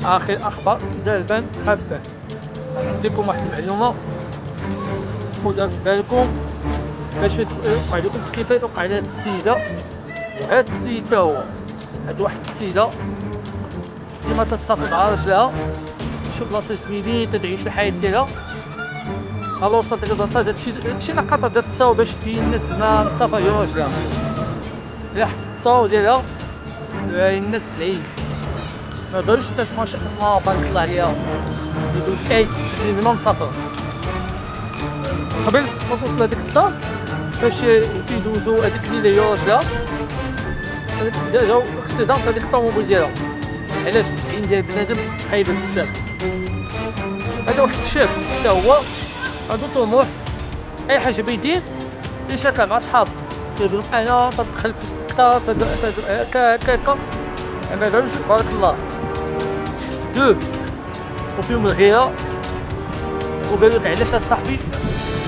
آخر أخبار جلبا خفا. نديكم واحد المعلومة خدوها في بالكم باش يوقع لكم كيف وقع لهاد السيدة. هاد السيدة هاد واحد السيدة ديما تتصافى مع راجلها شي بلاصة زوينين تدعيش الحياة ديالها. الوغ صات هاد البلاصة هادشي لقطة ديال التصاور باش تبين الناس زعما مصافى هي وراجلها. إلا حطت التصاور ديالها الناس بالعيد مبانوش الناس ما شاء الله بارك الله عليها يقول اي ديما مسافر. قبل ما توصل هاديك الدار فاش كيدوزو هاديك الليلة هي وراجلها جاو اكسيدون في هاديك الطوموبيل ديالها. علاش؟ العين ديال بنادم خايبة بزاف. هذا واحد الشاب حتى هو عنده طموح اي حاجة بيدير يشاركها مع صحابو كيقول انا تدخل في السكتة هكاكا ما قالوش بارك الله حسدوه وفيهم الغيرة وقالوا لك علاش هاد صاحبي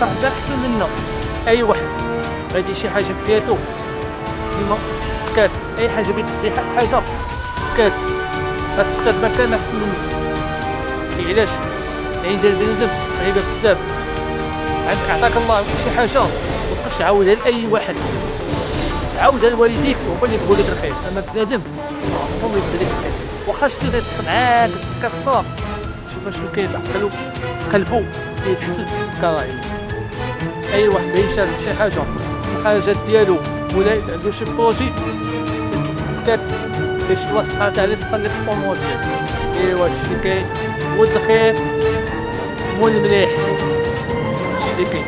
احسن منا. اي واحد غادي شي حاجة في حياتو ديما السكات اي حاجة بيدير حاجة السكات السكات ما كان احسن مني. علاش؟ العين ديال بنادم صعيبة بزاف. عندك عطاك الله شي حاجة متبقاش تعاودها لأي واحد، عاودها لوالديك هما اللي يبغوا لك الخير. اما بنادم هما اللي يبغوا لك الخير واخا شتي غيدخل معاك تكسر شوف شنو كيتعقلو قلبو كيتحسد كراهية. اي واحد يشارك شي حاجة الحاجات ديالو ولا عنده شي بروجي السكات باش الله سبحانه وتعالى يسخر لك الامور ديالك. ايوا هادشي اللي كاين، ود الخير مول المليح، هادشي اللي كاين.